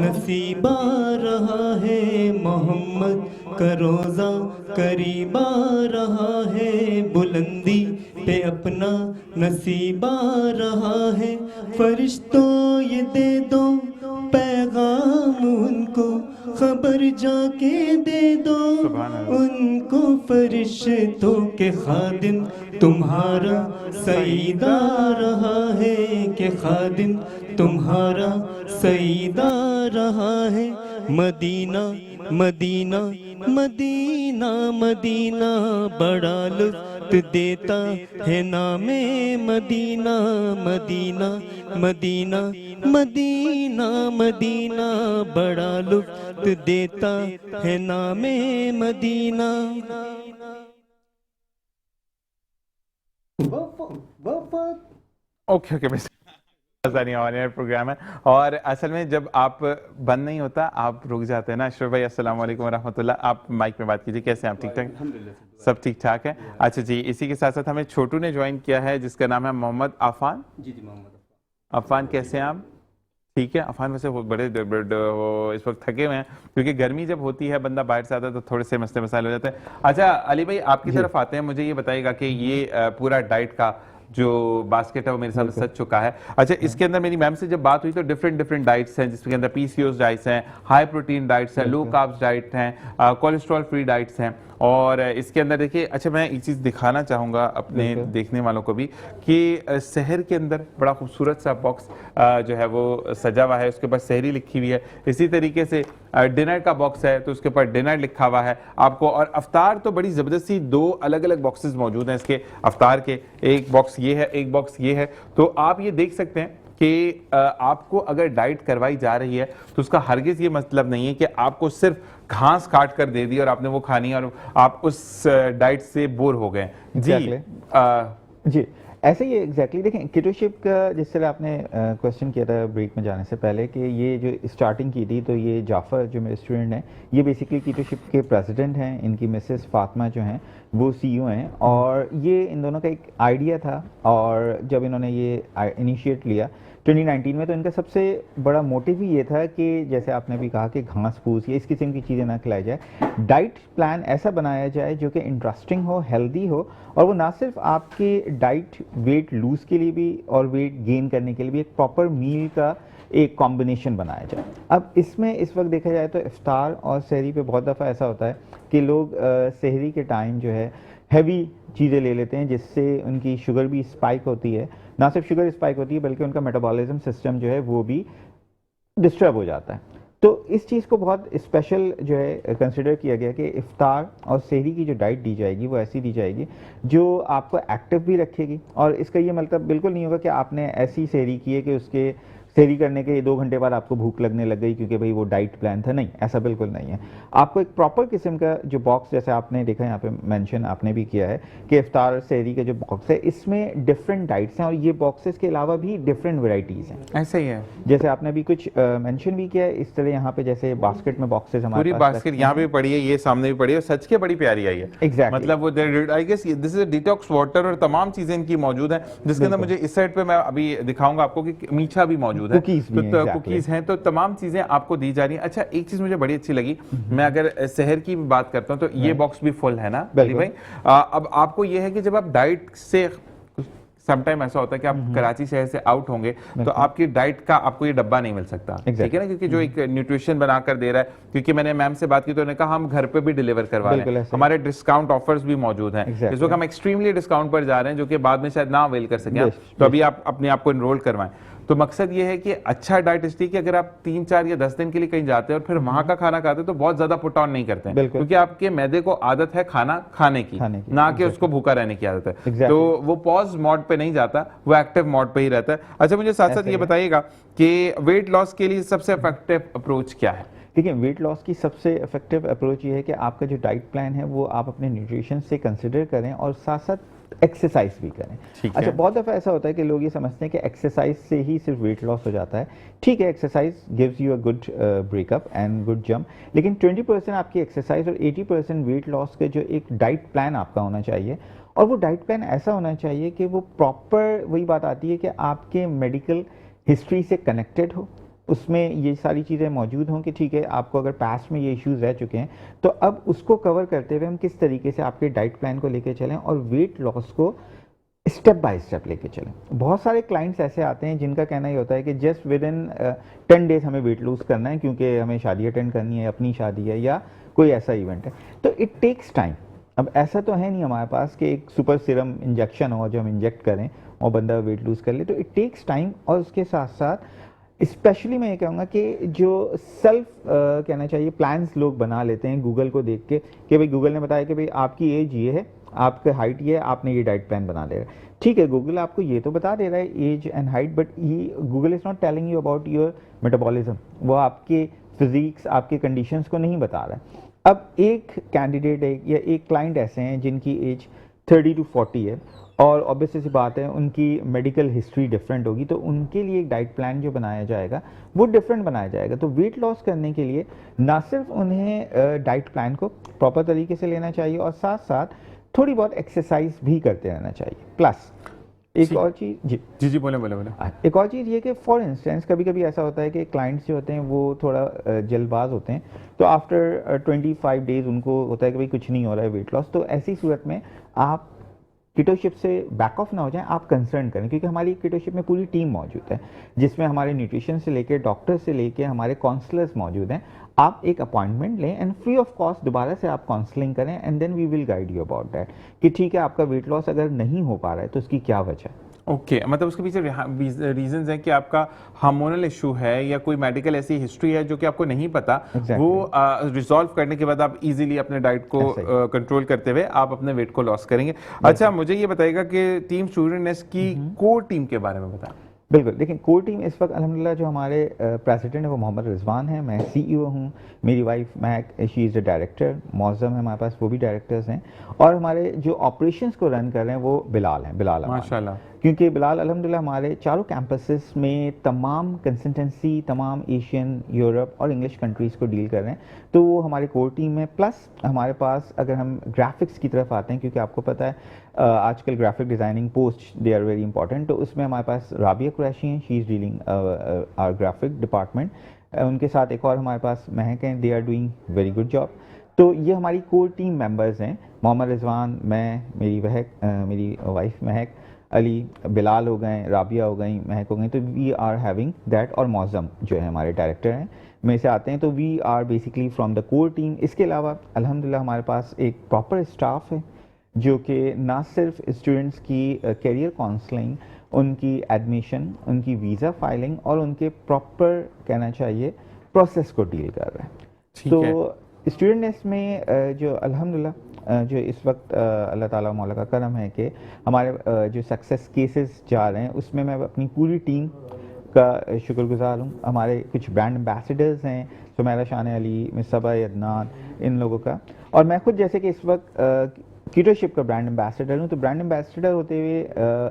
नसीबा रहा है मोहम्मद का रोज़ा, करीबा रहा है बुलंदी पे अपना नसीबा रहा है। फरिश्तों ये दे दो पैगाम उनको, खबर जाके दे दो उनको, फरिश्तों के खादिम तुम्हारा सईदा रहा है, कि खादिम तुम्हारा सईदा रहा है। मदीना मदीना मदीना मदीना बड़ा लुत्फ देता है नामे Medina. Medina Medina Medina Medina बड़ा लुत्फ देता है नामे मदीना। ओके ओके प्रोग्राम है। और असल में जब आप बंद नहीं होता आप रुक जाते हैं ना। अशरफ भाई अस्सलाम वालेकुम वरहमतुल्लाह, आप माइक में बात कीजिए। कैसे हैं आप? ठीक ठाक? सब ठीक ठाक है। अच्छा जी, इसी के साथ साथ हमें छोटू ने ज्वाइन किया है जिसका नाम है मोहम्मद अफान। जी जी मोहम्मद अफान, कैसे हैं आप? ठीक है। अफान वैसे वो बड़े इस वक्त थके हुए हैं क्योंकि गर्मी जब होती है बंदा बाहर से आता है तो थोड़े से मसले मसाले हो जाते हैं। अच्छा अली भाई आपकी तरफ आते हैं, मुझे ये बताइएगा कि ये पूरा डाइट का जो बास्केट है वो मेरे सामने सज चुका है। अच्छा इसके अंदर मेरी मैम से जब बात हुई तो डिफरेंट डाइट्स हैं जिसके अंदर पीसीओएस डाइट्स हैं, हाई प्रोटीन डाइट्स हैं, लो कार्ब्स डाइट हैं, कोलेस्ट्रॉल फ्री डाइट्स हैं। और इसके अंदर देखिए, अच्छा मैं एक चीज़ दिखाना चाहूँगा अपने देखने वालों को भी कि शहर के अंदर बड़ा खूबसूरत सा बॉक्स जो है वो सजा हुआ है, उसके ऊपर सहरी लिखी हुई है। इसी तरीके से डिनर का बॉक्स है तो उसके ऊपर डिनर लिखा हुआ है आपको। और अफ्तार तो बड़ी ज़बरदस्ती दो अलग अलग बॉक्सेस मौजूद हैं इसके अफ्तार के, एक बॉक्स ये है एक बॉक्स ये है। तो आप ये देख सकते हैं कि आपको अगर डाइट करवाई जा रही है तो उसका हरगिज़ ये मतलब नहीं है कि आपको सिर्फ घास काट कर दे दी और आपने वो खानी और आप उस डाइट से बोर हो गए। जी जी ऐसे ही एग्जैक्टली देखें कीटोशिप का, जिस तरह आपने क्वेश्चन किया था ब्रेक में जाने से पहले कि ये जो स्टार्टिंग की थी, तो ये जाफ़र जो मेरे स्टूडेंट हैं ये बेसिकली कीटोशिप के प्रेसिडेंट हैं। इनकी मिसेस फातिमा जो हैं वो सीईओ हैं और ये इन दोनों का एक आइडिया था। और जब इन्होंने ये इनिशिएट लिया 2019 में, तो इनका सबसे बड़ा मोटिव ही ये था कि जैसे आपने भी कहा कि घास फूस या इस किस्म की चीज़ें ना खिलाई जाए, डाइट प्लान ऐसा बनाया जाए जो कि इंटरेस्टिंग हो, हेल्दी हो, और वो ना सिर्फ आपके डाइट वेट लूज़ के लिए भी और वेट गेन करने के लिए भी एक प्रॉपर मील का एक कॉम्बिनेशन बनाया जाए। अब इसमें इस वक्त देखा जाए तो इफ्तार और सहरी पे बहुत दफ़ा ऐसा होता है कि लोग सहरी के टाइम जो है हैवी चीज़ें ले लेते हैं जिससे उनकी शुगर भी स्पाइक होती है। ना सिर्फ शुगर स्पाइक होती है बल्कि उनका मेटाबॉलिज्म सिस्टम जो है वो भी डिस्टर्ब हो जाता है। तो इस चीज़ को बहुत स्पेशल जो है कंसिडर किया गया कि इफ्तार और सहरी की जो डाइट दी जाएगी वो ऐसी दी जाएगी जो आपको एक्टिव भी रखेगी। और इसका ये मतलब बिल्कुल नहीं होगा कि आपने ऐसी सहरी की है कि उसके सहरी करने के 2 घंटे बाद आपको भूख लगने लग गई क्योंकि भाई वो डाइट प्लान था। नहीं, ऐसा बिल्कुल नहीं है। आपको एक प्रॉपर किस्म का जो बॉक्स, जैसे आपने देखा यहाँ पे मेंशन आपने भी किया है कि इफ्तार सहरी का जो बॉक्स है इसमें डिफरेंट डाइट्स हैं और ये बॉक्सेस के अलावा भी डिफरेंट वेराइटीज़ हैं। ऐसा ही है, जैसे आपने भी कुछ मेंशन भी किया है इस तरह यहाँ पे, जैसे बास्केट में बॉक्सेस हमारे पूरी बास्केट यहाँ पे पड़ी है, ये सामने भी पड़ी है, सच के बड़ी प्यारी आई है। एग्जैक्टली, मतलब वो I guess this is detox water और तमाम चीजें इनकी मौजूद हैं जिसके अंदर मुझे इस साइड पे मैं अभी दिखाऊंगा आपको कि मीठा भी मौजूद है, कुकीज हैं, तो तमाम चीजें आपको दी जा रही हैं। अच्छा एक चीज मुझे बड़ी अच्छी लगी, मैं अगर शहर की बात करता हूँ तो ये बॉक्स भी फुल है ना भाई। अब आपको ये है कि जब आप डाइट से, समटाइम ऐसा होता है कि आप कराची शहर से आउट होंगे तो आपकी डाइट का आपको ये डब्बा नहीं मिल सकता, ठीक है ना, क्योंकि जो एक न्यूट्रिशन बनाकर दे रहा है, क्योंकि मैंने मैम से बात की तो उन्होंने कहा हम घर पे भी डिलीवर करवा रहे हैं, हमारे डिस्काउंट ऑफर्स भी मौजूद हैं। इस वक्त हम एक्सट्रीमली डिस्काउंट पर जा रहे हैं जो कि बाद में शायद ना अवेल कर सकें, तो अभी आप अपने आप को इनरोल करवाएं। तो मकसद ये है कि अच्छा डाइट इसलिए कि अगर आप 3, 4 या 10 दिन के लिए कहीं जाते हैं और फिर वहां का खाना खाते हैं तो बहुत ज्यादा पुट ऑन नहीं करते हैं, क्योंकि आपके मैदे को आदत है खाना खाने की, ना कि उसको भूखा रहने की आदत है। तो वो पॉज मोड पे नहीं जाता, वो एक्टिव मोड पे ही रहता है। अच्छा मुझे साथ साथ ये बताइएगा कि वेट लॉस के लिए सबसे इफेक्टिव अप्रोच क्या है? देखिए, वेट लॉस की सबसे इफेक्टिव अप्रोच ये है कि आपका जो डाइट प्लान है वो आप अपने न्यूट्रिशन से कंसिडर करें और साथ साथ एक्सरसाइज भी करें। अच्छा बहुत दफ़ा ऐसा होता है कि लोग ये समझते हैं कि एक्सरसाइज से ही सिर्फ वेट लॉस हो जाता है। ठीक है, exercise gives you a good breakup and good jump, लेकिन 20% आपकी एक्सरसाइज और 80% वेट लॉस के जो एक डाइट प्लान आपका होना चाहिए। और वो डाइट प्लान ऐसा होना चाहिए कि वो प्रॉपर, वही बात आती है कि आपके मेडिकल हिस्ट्री से कनेक्टेड हो, उसमें ये सारी चीज़ें मौजूद हों कि ठीक है आपको अगर पास्ट में ये इश्यूज रह चुके हैं तो अब उसको कवर करते हुए हम किस तरीके से आपके डाइट प्लान को लेके चलें और वेट लॉस को स्टेप बाय स्टेप लेके चलें। बहुत सारे क्लाइंट्स ऐसे आते हैं जिनका कहना ये होता है कि जस्ट विद इन 10 डेज हमें वेट लूज करना है क्योंकि हमें शादी अटेंड करनी है, अपनी शादी है या कोई ऐसा इवेंट है, तो इट टेक्स टाइम। अब ऐसा तो है नहीं हमारे पास कि एक सुपर सीरम इंजेक्शन हो जो हम इंजेक्ट करें और बंदा वेट लूज कर ले, तो इट टेक्स टाइम। और उसके साथ साथ स्पेशली मैं ये कहूँगा कि जो सेल्फ कहना चाहिए प्लान्स लोग बना लेते हैं गूगल को देख के कि भाई गूगल ने बताया कि भाई आपकी एज ये है, आपका हाइट ये है, आपने ये डाइट प्लान बना ले रहा है। ठीक है, गूगल आपको ये तो बता दे रहा है एज एंड हाइट, बट ये Google is not telling you about your metabolism, वो आपके फिजिक्स, आपके कंडीशंस को नहीं बता रहा है। अब एक कैंडिडेट है या एक क्लाइंट ऐसे हैं जिनकी एज 30 to 40 है और ऑब्वियसली सी बात है उनकी मेडिकल हिस्ट्री डिफरेंट होगी, तो उनके लिए एक डाइट प्लान जो बनाया जाएगा वो डिफरेंट बनाया जाएगा। तो वेट लॉस करने के लिए ना सिर्फ उन्हें डाइट प्लान को प्रॉपर तरीके से लेना चाहिए और साथ साथ थोड़ी बहुत एक्सरसाइज भी करते रहना चाहिए। प्लस एक और चीज़, जी जी जी बोले बोले बोले। एक और चीज़ ये कि फॉर इंस्टेंस कभी कभी ऐसा होता है कि क्लाइंट्स जो होते हैं वो थोड़ा जल्दबाज होते हैं, तो आफ्टर 25 डेज उनको होता है कि भाई कुछ नहीं हो रहा है वेट लॉस, तो ऐसी सूरत में आप कीटोशिप से बैक ऑफ ना हो जाएं, आप कंसर्न करें, क्योंकि हमारी कीटोशिप में पूरी टीम मौजूद है जिसमें हमारे न्यूट्रिशन से लेके डॉक्टर से लेके हमारे काउंसलर्स मौजूद हैं। आप एक अपॉइंटमेंट लें एंड फ्री ऑफ कॉस्ट दोबारा से आप काउंसलिंग करें and then we will guide you about that कि ठीक है आपका वेट लॉस अगर नहीं हो पा रहा है तो उसकी क्या वजह है। ओके मतलब उसके पीछे रीजंस हैं कि आपका हार्मोनल इशू है या कोई मेडिकल ऐसी हिस्ट्री है जो कि आपको नहीं पता, वो रिजॉल्व करने के बाद आप इजीली अपने डाइट को कंट्रोल करते हुए आप अपने वेट को लॉस करेंगे। अच्छा मुझे ये बताइएगा कि टीम स्टूडेंटनेस की कोर टीम के बारे में बताएं। बिल्कुल, देखिए कोर टीम इस वक्त अल्हम्दुलिल्लाह जो हमारे प्रेसिडेंट है वो मोहम्मद रिजवान है, मैं सीईओ हूँ, मेरी wife Mahak she is the director, Mauzam है हमारे पास वो भी डायरेक्टर्स हैं, और हमारे जो ऑपरेशंस को रन कर रहे हैं वो बिलाल हैं, बिलाल माशाल्लाह। क्योंकि बिलाल अल्हम्दुलिल्लाह हमारे चारों कैंपसेस में तमाम कंसल्टेंसी, तमाम एशियन, यूरोप और इंग्लिश कंट्रीज़ को डील कर रहे हैं, तो वो हमारे कोर टीम में। प्लस हमारे पास अगर हम ग्राफिक्स की तरफ आते हैं, क्योंकि आपको पता है आजकल graphic designing post they are very important, तो उसमें हमारे पास राबिया कुरैशी हैं, she is dealing our graphic department, उनके साथ एक और हमारे पास महक हैं, they are doing very good job. तो ये हमारी कोर टीम मेंबर्स हैं, मोहम्मद रिजवान, मैं, मेरी वाइफ महक, अली, बिलाल हो गए, राबिया हो गई, महक हो गई, तो वी आर हैविंग दैट, और मौज़म जो है हमारे डायरेक्टर हैं में से आते हैं, तो we are basically from the core team. इसके अलावा अल्हम्दुलिल्लाह हमारे पास एक प्रॉपर स्टाफ है जो कि ना सिर्फ स्टूडेंट्स की करियर काउंसलिंग, उनकी एडमिशन, उनकी वीज़ा फाइलिंग और उनके प्रॉपर कहना चाहिए प्रोसेस को डील कर रहे हैं। तो स्टूडेंट्स में जो अल्हम्दुलिल्लाह जो इस वक्त अल्लाह ताला मौला का करम है कि हमारे जो सक्सेस केसेस जा रहे हैं उसमें मैं अपनी पूरी टीम का शुक्रगुजार हूँ। हमारे कुछ ब्रांड एम्बेसडर्स हैं, सुमैरा शान अली, मिसबा अदनान, इन लोगों का, और मैं खुद जैसे कि इस वक्त कीटोशिप का ब्रांड एम्बेसडर हूँ। तो ब्रांड एम्बेसडर होते हुए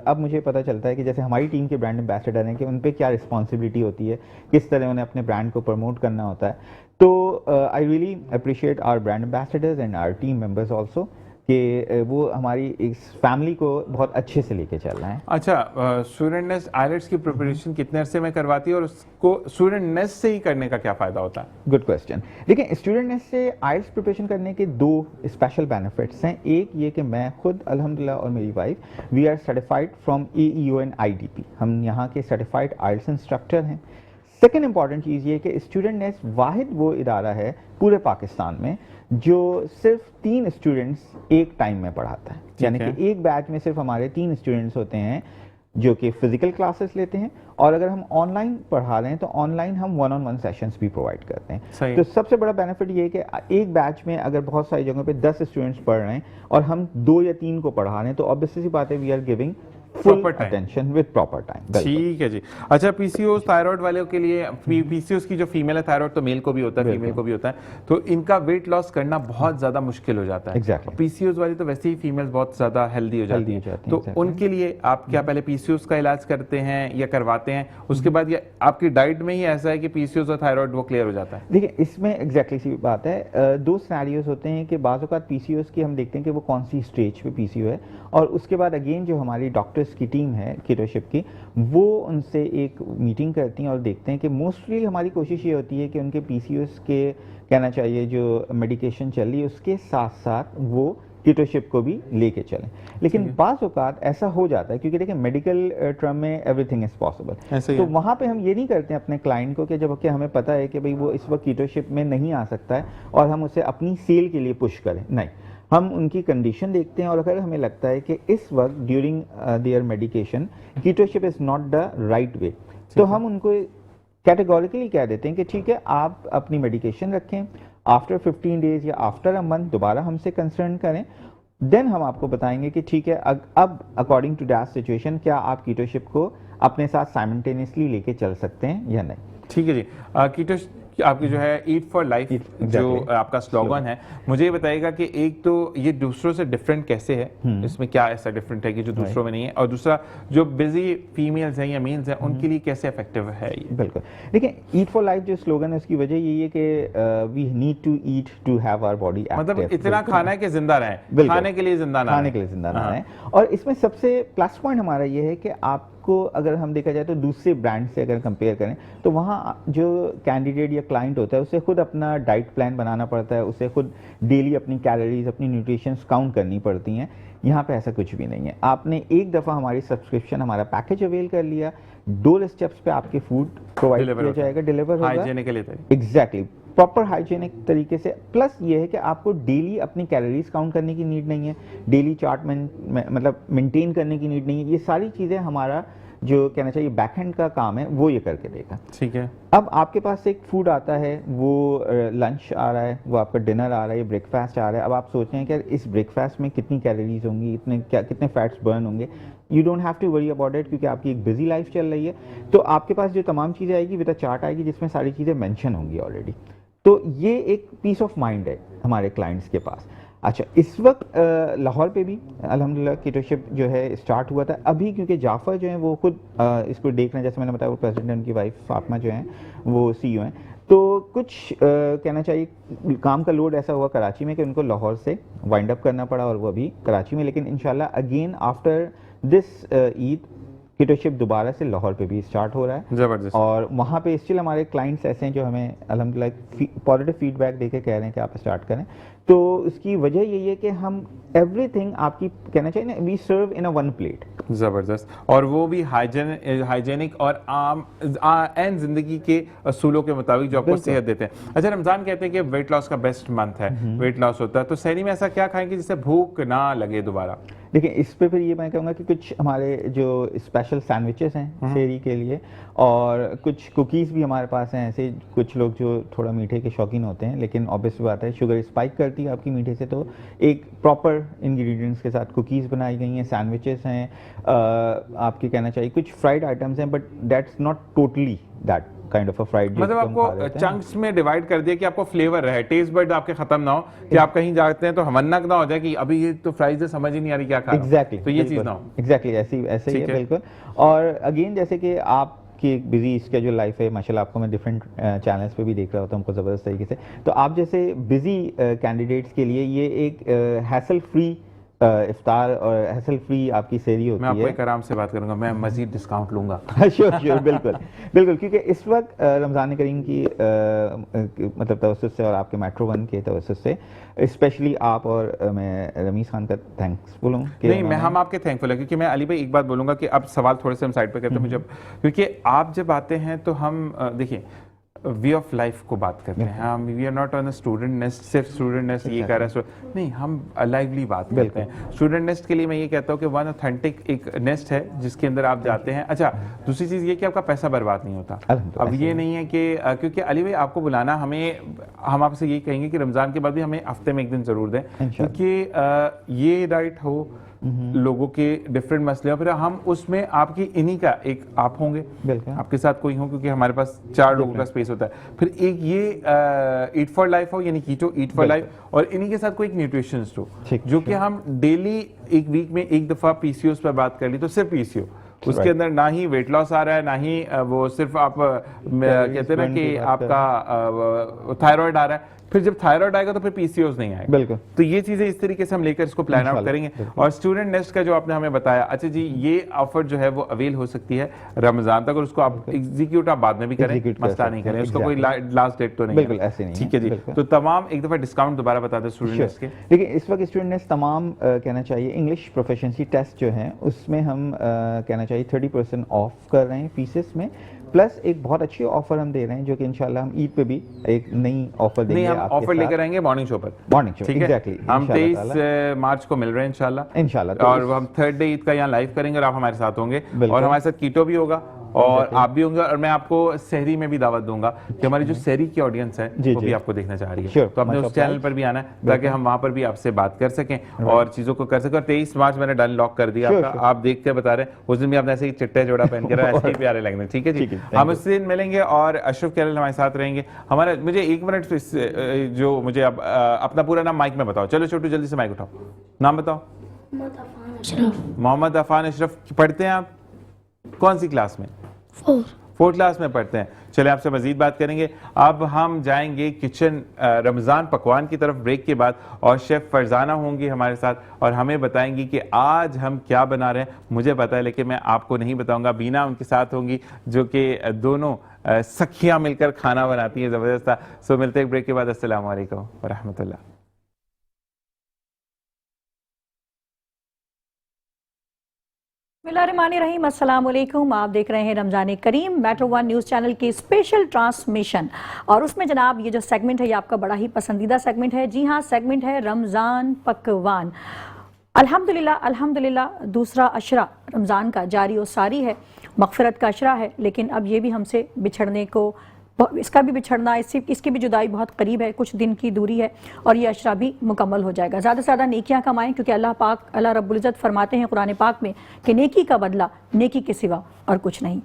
अब मुझे पता चलता है कि जैसे हमारी टीम के ब्रांड एम्बेसडर हैं कि उन पे क्या रिस्पॉन्सिबिलिटी होती है, किस तरह उन्हें अपने ब्रांड को प्रमोट करना होता है। तो I really appreciate our brand ambassadors and our team members also कि वो हमारी इस फैमिली को बहुत अच्छे से लेके चल रहे हैं। अच्छा, स्टूडेंटनेस आइलेट्स की प्रिपरेशन कितने अरसे में करवाती है और उसको स्टूडेंटनेस से ही करने का क्या फ़ायदा होता है? Good question. देखिए स्टूडेंटनेस से आइल्स प्रिपरेशन करने के दो स्पेशल बेनिफिट्स हैं। एक ये कि मैं खुद अल्हम्दुलिल्लाह और मेरी wife we are certified from AEON IDP, हम यहाँ के सर्टिफाइड आइल्स इंस्ट्रक्टर हैं। सेकेंड इंपॉर्टेंट चीज़ ये कि स्टूडेंटनेस वाहिद वो इदारा है पूरे पाकिस्तान में जो सिर्फ 3 स्टूडेंट्स एक टाइम में पढ़ाता है, यानी कि एक बैच में सिर्फ हमारे 3 स्टूडेंट्स होते हैं जो कि फिजिकल क्लासेस लेते हैं, और अगर हम ऑनलाइन पढ़ा रहे हैं तो ऑनलाइन हम 1-on-1 सेशंस भी प्रोवाइड करते हैं। तो सबसे बड़ा बेनिफिट ये है कि एक बैच में अगर बहुत सारी जगहों पे 10 स्टूडेंट्स पढ़ रहे हैं और हम 2 या 3 को पढ़ा रहे हैं, तो ऑब्वियसली सी बात है we are giving full Proper time. Attention with proper time. ठीक है जी। अच्छा, पीसीओएस थायराइड वालों के लिए, पीसीओएस की जो फीमेल है, थायराइड तो मेल को भी होता है, फीमेल को भी होता है, तो इनका वेट लॉस करना बहुत ज्यादा मुश्किल हो जाता है। Exactly. पीसीओएस वाली तो वैसे ही फीमेल्स बहुत ज्यादा हेल्दी हो जाती है, तो exactly. उनके लिए आप क्या पहले पीसीओएस का इलाज करते हैं या करवाते हैं, उसके बाद ये आपकी डाइट में ही ऐसा है कि पीसीओएस और थायराइड वो क्लियर हो जाता है? देखिए, इसमें एग्जैक्टली सी बात है, दो सिनेरियोज होते हैं कि बाज़ औक़ात पीसीओएस की हम देखते हैं कि वो कौन सी स्टेज पे पीसीओ है, और उसके बाद अगेन जो हमारी डॉक्टर्स की टीम है कीटोशिप की, वो उनसे एक मीटिंग करती हैं और देखते हैं कि मोस्टली हमारी कोशिश ये होती है कि उनके पीसीओएस के, कहना चाहिए, जो मेडिकेशन चल रही है उसके साथ साथ वो कीटोशिप को भी लेके चलें। लेकिन बाज़ औक़ात ऐसा हो जाता है, क्योंकि देखिए मेडिकल टर्म में एवरीथिंग इज़ पॉसिबल, तो वहाँ पे हम ये नहीं करते हैं अपने क्लाइंट को कि जब कि हमें पता है कि भाई वो इस वक्त कीटोशिप में नहीं आ सकता है और हम उसे अपनी सेल के लिए पुश करें, नहीं, हम उनकी कंडीशन देखते हैं और अगर हमें लगता है कि इस वक्त during their medication ketoship is not the right way, तो हम उनको कैटेगोरिकली कह देते हैं कि ठीक है, आप अपनी मेडिकेशन रखें, आफ्टर 15 डेज या आफ्टर अ मंथ दोबारा हमसे कंसर्न करें, देन हम आपको बताएंगे कि ठीक है, अब अकॉर्डिंग टू दैट सिचुएशन क्या आप कीटोशिप को अपने साथ साइमल्टेनियसली लेके चल सकते हैं या नहीं। ठीक है जी। कीटो आपकी जो है ईट फॉर लाइफ जो आपका स्लोगन है, मुझे ये बताइएगा कि एक तो ये दूसरों से डिफरेंट कैसे है, इसमें क्या ऐसा डिफरेंट है कि जो दूसरों में नहीं है, और दूसरा जो बिजी फीमेल्स हैं या मेल्स हैं उनके लिए कैसे इफेक्टिव है ये? बिल्कुल, देखिए ईट फॉर लाइफ जो स्लोगन है उसकी वजह यही है कि we need to eat to have our body active, मतलब इतना खाना है कि जिंदा रहें, खाने के लिए जिंदा ना खाने के लिए जिंदा ना रहें। और इसमें सबसे प्लस पॉइंट हमारा ये है कि आपको अगर हम देखा जाए तो दूसरे ब्रांड से अगर कंपेयर करें तो वहाँ जो कैंडिडेट या क्लाइंट होता है उसे खुद अपना डाइट प्लान बनाना पड़ता है, उसे खुद डेली अपनी कैलोरीज, अपनी न्यूट्रिशंस काउंट करनी पड़ती हैं। यहाँ पे ऐसा कुछ भी नहीं है, आपने एक दफ़ा हमारी सब्सक्रिप्शन, हमारा पैकेज अवेल कर लिया, डोर स्टेप्स पे आपके फूड प्रोवाइड किया जाएगा, डिलीवर होगा एग्जैक्टली प्रॉपर हाइजीनिक तरीके से। प्लस ये है कि आपको डेली अपनी कैलोरीज काउंट करने की नीड नहीं है, डेली चार्ट मतलब मेंटेन करने की नीड नहीं है, ये सारी चीज़ें हमारा जो कहना चाहिए बैकएंड का काम है वो ये करके देगा। ठीक है, अब आपके पास एक फूड आता है, वो लंच आ रहा है, वो आपका डिनर आ रहा है, ब्रेकफास्ट आ रहा है, अब आप सोच रहे हैं कि इस ब्रेकफास्ट में कितनी कैलोरीज होंगी, कितने फैट्स बर्न होंगे, you don't have to worry about it, क्योंकि आपकी एक बिजी लाइफ चल रही है, तो आपके पास जो तमाम चीज़ें आएगी विद अ चार्ट आएगी जिसमें सारी चीज़ें मेंशन होंगी ऑलरेडी, तो ये एक पीस ऑफ माइंड है हमारे क्लाइंट्स के पास। अच्छा, इस वक्त लाहौर पे भी अल्हम्दुलिल्लाह कीटोशिप जो है स्टार्ट हुआ था अभी, क्योंकि जाफ़र जो है वो खुद इसको देख रहे हैं, जैसे मैंने बताया वो प्रेसिडेंट, उनकी वाइफ फातिमा जो हैं वो CEO हैं, तो कुछ कहना चाहिए काम का लोड ऐसा हुआ कराची में कि उनको लाहौर से वाइंड अप करना पड़ा और वो अभी कराची में, लेकिन इंशाल्लाह अगेन आफ्टर दिस ईद कीटोशिप दोबारा से लाहौर पे भी स्टार्ट हो रहा है। जबरदस्त। और वहाँ पे स्टिल हमारे क्लाइंट्स ऐसे हैं जो हमें अल्हम्दुलिल्लाह पॉजिटिव फीडबैक देके कह रहे हैं कि आप स्टार्ट करें, तो उसकी वजह यही है कि हम एवरीथिंग आपकी कहना चाहिए ना, we serve in a one plate. ज़बरदस्त, और वो भी हाइजेनिक और आम जिंदगी के असूलों के मुताबिक जो आपको सेहत देते हैं। अच्छा, रमज़ान कहते हैं कि वेट लॉस का बेस्ट मंथ है, वेट लॉस होता है, तो सहरी में ऐसा क्या खाएं कि जिससे भूख ना लगे दोबारा? देखिए, इस पे फिर ये मैं कहूँगा कि कुछ हमारे जो स्पेशल सैंडविचेस हैं सहरी के लिए, और कुछ कुकीज़ भी हमारे पास हैं, ऐसे कुछ लोग जो थोड़ा मीठे के शौकीन होते हैं, लेकिन ऑब्वियस बात है शुगर स्पाइक करती है आपकी मीठे से, तो एक प्रॉपर इंग्रेडिएंट्स के साथ कुकीज़ बनाई गई हैं, सैंडविचेस हैं, आपके कहना चाहिए कुछ फ्राइड आइटम्स हैं, but that's not totally that kind of a fried, मतलब आपको चंक्स में डिवाइड कर दिया कि आपको फ्लेवर रहे, टेस्ट बड आपके खत्म ना हो, कि आप कहीं जाते हैं तो हमन्नक ना हो जाए कि अभी ये तो फ्राइज है, समझ ही नहीं आ रही क्या खा रहा हूं। एग्जैक्टली, तो ये चीज ना हो। एग्जैक्टली ऐसे ही है बिल्कुल। और अगेन जैसे कि आप कि एक बिजी स्केड्यूल लाइफ है माशाल्लाह, आपको मैं डिफरेंट चैनल्स पे भी देख रहा होता हूँ हमको ज़बरदस्त तरीके से, तो आप जैसे बिजी कैंडिडेट्स के लिए ये एक हैसल फ्री इफ्तार और हैसल फ्री आपकी सहरी होती है। मैं आपको एक आराम से बात करूंगा, मैं मजीद डिस्काउंट लूंगा। श्योर बिल्कुल बिल्कुल, क्योंकि इस वक्त रमज़ान करीम की मतलब तवस्सुत से और आपके मेट्रो वन के तवस्सुत से स्पेशली आप और मैं रमीज़ खान का थैंक्सफुल हूँ। नहीं, हम आपके थैंकफुल है, क्योंकि मैं अली भाई एक बात बोलूँगा कि अब सवाल थोड़े से हम साइड पे करते हैं मुझे, क्योंकि आप जब आते हैं तो हम देखिए वे ऑफ लाइफ को बात करते हैं, हम we are not on Student Nest, सिर्फ स्टूडेंट नेस्ट ये कर रहा है, नहीं, हम लाइवली बात करते हैं। स्टूडेंट नेस्ट के लिए मैं ये कहता हूँ कि वन ऑथेंटिक एक नेस्ट है जिसके अंदर आप जाते हैं। अच्छा, दूसरी चीज़ ये कि आपका पैसा बर्बाद नहीं होता। अब ये नहीं है कि क्योंकि अली भाई आपको बुलाना, हम आपसे यही कहेंगे कि रमज़ान के बाद भी हमें हफ्ते में एक दिन ज़रूर दें, क्योंकि ये डाइट हो लोगों के डिफरेंट मसले हैं, फिर हम उसमें आपकी इन्हीं का एक आप होंगे, बिल्कुल आपके साथ कोई हो, क्योंकि हमारे पास 4 लोगों का स्पेस होता है, फिर एक ये ईट फॉर लाइफ हो, यानी कीटो ईट फॉर लाइफ, और इन्हीं के साथ कोई एक न्यूट्रिशनिस्ट हो, जो कि हम डेली एक वीक में एक दफा पीसीओस पर बात कर ली, तो सिर्फ पीसीओ, उसके अंदर ना ही वेट लॉस आ रहा है, ना ही वो सिर्फ आप कहते हैं ना कि आपका थायराइड आ रहा है, फिर जब थायराइड आएगा तो फिर पीसीओस नहीं आएगा। बिल्कुल। तो ये चीजें इस तरीके से हम लेकर इसको प्लान आउट करेंगे। और स्टूडेंट नेस्ट का जो आपने हमें बताया, अच्छा जी, ये ऑफर जो है वो अवेल हो सकती है रमजान तक, और उसको आप एग्जीक्यूट आप बाद में भी करें, मसला नहीं करें, उसका कोई लास्ट डेट तो नहीं बिल्कुल ऐसे नहीं, ठीक है जी। तो तमाम एक दफा डिस्काउंट दोबारा बता दें स्टूडेंट नेस्ट के। देखिए इस वक्त स्टूडेंट नेस्ट तमाम कहना चाहिए इंग्लिश प्रोफिशिएंसी टेस्ट जो हैं उसमें हम कहना चाहिए 30% ऑफ कर रहे हैं फीसेस में, प्लस एक बहुत अच्छी ऑफर हम दे रहे हैं जो कि इंशाल्लाह हम ईद पे भी एक नई ऑफर देंगे। हम ऑफर लेकर आएंगे मॉर्निंग शो पर, मॉर्निंग शो, ठीक है। एग्जैक्टली हम 23 मार्च को मिल रहे हैं इंशाल्लाह, और हम 3rd डे ईद का यहाँ लाइव करेंगे और आप हमारे साथ होंगे, और हमारे साथ कीटो भी होगा और आप भी होंगे, और मैं आपको सहरी में भी दावत दूंगा कि हमारी जो सहरी की ऑडियंस है वो भी आपको देखना चाह रही है, तो आपने उस चैनल पर भी आना है ताकि हम वहां पर भी आपसे बात कर सकें और चीजों को कर सकें। और 23 मार्च मैंने डन लॉक कर दिया आपका, आप देख कर बता रहे हैं, उस दिन भी आपने ऐसे ही चिट्टे जोड़ा पहन कर ऐसे ही प्यारे लगने, ठीक है जी। हम उस दिन मिलेंगे और अशरफ कैरल हमारे साथ रहेंगे। हमारा मुझे 1 मिनट जो मुझे अपना पूरा नाम माइक में बताओ, चलो छोटू जल्दी से माइक उठाओ, नाम बताओ। मोहम्मद अफान अशरफ। पढ़ते हैं आप कौन सी क्लास में? 4th क्लास में पढ़ते हैं। चले आपसे मजीद बात करेंगे। अब हम जाएंगे किचन रमज़ान पकवान की तरफ ब्रेक के बाद, और शेफ फरजाना होंगी हमारे साथ और हमें बताएंगी कि आज हम क्या बना रहे हैं। मुझे पता है लेकिन मैं आपको नहीं बताऊंगा। बीना उनके साथ होंगी जो कि दोनों सखियां मिलकर खाना बनाती हैं, ज़बरदस्त। सो मिलते हैं ब्रेक के बाद। अस्सलाम वालेकुम व रहमतुल्लाह। बिस्मिल्लाहिर्रहमानिर्रहीम, अस्सलाम वालेकुम। आप देख रहे हैं रमज़ान करीम मेट्रो 1 न्यूज़ चैनल की स्पेशल ट्रांसमिशन, और उसमें जनाब ये जो सेगमेंट है ये आपका बड़ा ही पसंदीदा सेगमेंट है। जी हाँ, सेगमेंट है रमज़ान पकवान। अल्हम्दुलिल्लाह अल्हम्दुलिल्लाह दूसरा अशरा रमज़ान का जारी और सारी है, मग़फ़िरत का अशरा है, लेकिन अब ये भी हमसे बिछड़ने को, इसका भी बिछड़ना, इसकी भी जुदाई बहुत करीब है, कुछ दिन की दूरी है और ये अशरा भी मुकम्मल हो जाएगा। ज़्यादा से ज़्यादा नेकियां कमाएं, क्योंकि अल्लाह रब्बुल इज़्ज़त फरमाते हैं कुरान पाक में कि नेकी का बदला नेकी के सिवा और कुछ नहीं।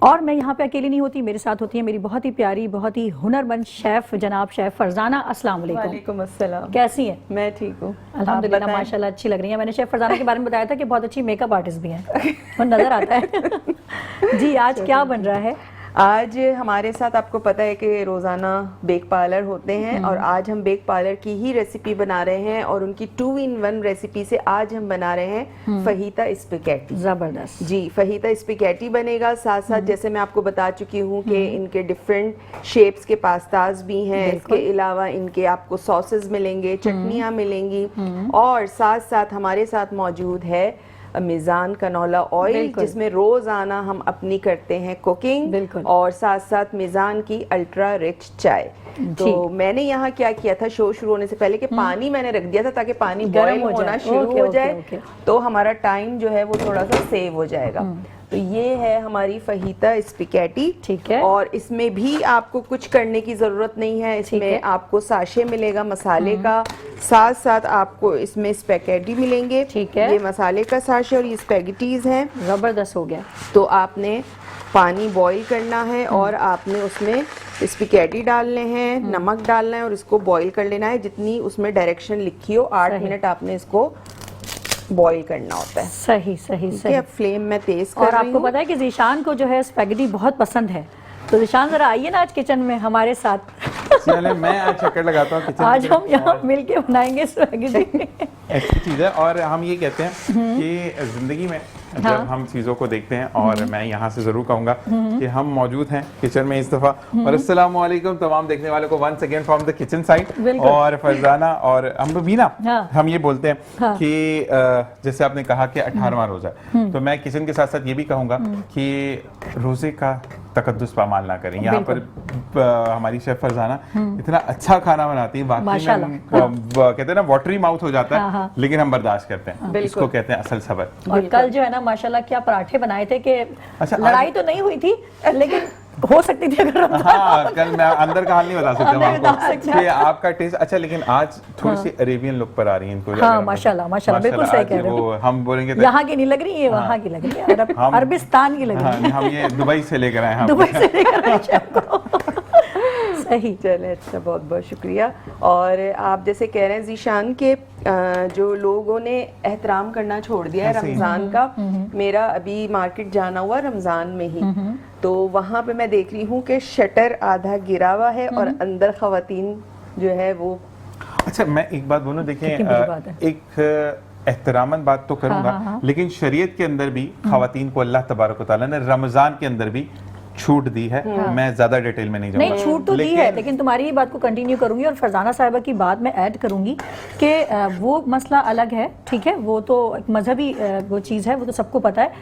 और मैं यहाँ पे अकेली नहीं होती, मेरे साथ होती है मेरी बहुत ही प्यारी, बहुत ही हुनरमंद शेफ़ जनाब शेफ़ फरजाना। अस्सलाम वालेकुम। वालेकुम अस्सलाम। कैसी हैं? मैं ठीक हूँ अल्हम्दुलिल्लाह, माशाल्लाह अच्छी लग रही है। मैंने शेफ़ फरजाना के बारे में बताया था कि बहुत अच्छी मेकअप आर्टिस्ट भी हैं, वो नज़र आता है। जी, आज क्या बन रहा है? आज हमारे साथ आपको पता है कि रोज़ाना बेक पार्लर होते हैं, और आज हम बेक पार्लर की ही रेसिपी बना रहे हैं, और उनकी 2-in-1 रेसिपी से आज हम बना रहे हैं फहीता स्पैगेटी। ज़बरदस्त जी, फहीता स्पैगेटी बनेगा। साथ साथ जैसे मैं आपको बता चुकी हूँ कि इनके डिफरेंट शेप्स के पास्ताज भी हैं, इसके अलावा इनके आपको सॉसेस मिलेंगे, चटनियाँ मिलेंगी, और साथ साथ हमारे साथ मौजूद है मिजान कनोला ऑयल, जिसमें रोजाना हम अपनी करते हैं कुकिंग, और साथ साथ मिजान की अल्ट्रा रिच चाय। तो मैंने यहाँ क्या किया था शो शुरू होने से पहले कि पानी मैंने रख दिया था ताकि पानी बॉयल होना शुरू हो जाए, तो हमारा टाइम जो है वो थोड़ा सा सेव हो जाएगा। तो ये है हमारी फहीता स्पैगेटी, ठीक है। और इसमें भी आपको कुछ करने की जरूरत नहीं है, इसमें आपको साशे मिलेगा मसाले का, साथ साथ आपको इसमें स्पैगेटी मिलेंगे, ठीक है। ये मसाले का साशे और ये स्पैगेटीज हैं। जबरदस्त हो गया। तो आपने पानी बॉईल करना है और आपने उसमें स्पैगेटी डालने हैं, नमक डालना है और इसको बॉईल कर लेना है, जितनी उसमें डायरेक्शन लिखी हो। 8 मिनट आपने इसको बॉईल करना होता है। सही सही सही। अब फ्लेम में तेज कर रही हूं। और आपको पता है कि ज़ीशान को जो है स्पैगेटी बहुत पसंद है, तो ज़ीशान जरा आइए ना आज किचन में हमारे साथ। चले मैं आज चक्कर लगाता हूँ किचन में। आज हम यहाँ मिलके बनाएंगे स्पैगेटी। अच्छी चीज़ है। और हम ये कहते हैं कि ज़िंदगी में जब हम चीज़ों को देखते हैं, और मैं यहाँ से ज़रूर कहूँगा कि हम मौजूद हैं किचन में इस दफ़ा। और अस्सलाम वालेकुम तमाम देखने वालों को once again from the kitchen side. और फरजाना और हम भी ना हम ये बोलते हैं कि जैसे आपने कहा कि 18वां रोज़ा, तो मैं किचन के साथ साथ ये भी कहूँगा कि रोज़े का तकद्दुस पामाल ना करें। यहाँ पर हमारी शेफ फरजाना इतना अच्छा खाना बनाती है, वाकई में कहते हैं ना वाटरी माउथ हो जाता है, लेकिन हम बर्दाश्त करते हैं। इसको कहते हैं असल सब्र। और कल जो है ना माशाल्लाह क्या पराठे बनाए थे कि लड़ाई तो नहीं हुई थी, लेकिन हो सकती थी अगर रमजान हाँ, कल मैं अंदर का हाल नहीं बता सकता नहीं हूँ बता आपको सकते। कि आपका टेस्ट अच्छा, लेकिन आज थोड़ी सी अरेबियन लुक पर आ रही है इनको। हाँ, अगर हम- माशाल्लाह, माशाल्लाह, बिल्कुल सही आज कह रहे हो। वो हम बोलेंगे तो यहाँ की नहीं लग रही है, वहाँ की लग रही है, अरबिस्तान की लग रही है, हाँ, हम ये दुबई से लेकर आए हैं। दुबई से लेकर आए शेफ को। सही। चले, अच्छा, बहुत बहुत शुक्रिया। और आप जैसे कह रहे हैं जीशान के जो लोगों ने एहतराम करना छोड़ दिया है ऐसे ही। रमज़ान का, मेरा अभी मार्केट जाना हुआ रमज़ान में ही, तो वहाँ पे मैं देख रही हूँ कि शटर आधा गिरा हुआ है और अंदर ख़वातीन जो है वो। अच्छा, मैं एक बात बोलूं, देखें कितनी बड़ी बात है। एक एहतरामन बात तो करूंगा, हाँ। लेकिन शरीयत के अंदर भी खवातीन को अल्लाह तबारक व तआला ने रमजान के अंदर भी छूट दी है। मैं ज्यादा डिटेल में नहीं जाऊंगा। नहीं, छूट तो दी है, लेकिन तुम्हारी ही बात को कंटिन्यू करूंगी और फरजाना साहिबा की बात में ऐड करूंगी कि वो मसला अलग है, ठीक है, वो तो एक मजहबी वो चीज़ है, वो तो सबको पता है।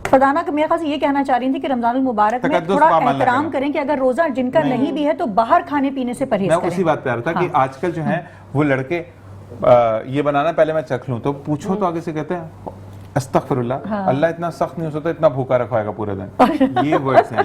फरजाना का मेरे ख्याल से ये कहना चाह रही थी कि रमजानुल मुबारक में तकद्दुस थोड़ा का अमल ना एहतराम करें। करें कि अगर रोजा जिनका नहीं भी है तो बाहर खाने पीने से परहेज मैं करें। उसी बात पे आ रहा था कि आजकल जो है वो लड़के ये बनाना पहले मैं चख लूं, तो पूछो तो आगे से कहते हैं अस्तगफिरुल्लाह, अल्लाह इतना सख्त नहीं हो सकता, इतना भूखा रखवाएगा पूरे दिन। ये वर्ड्स हैं।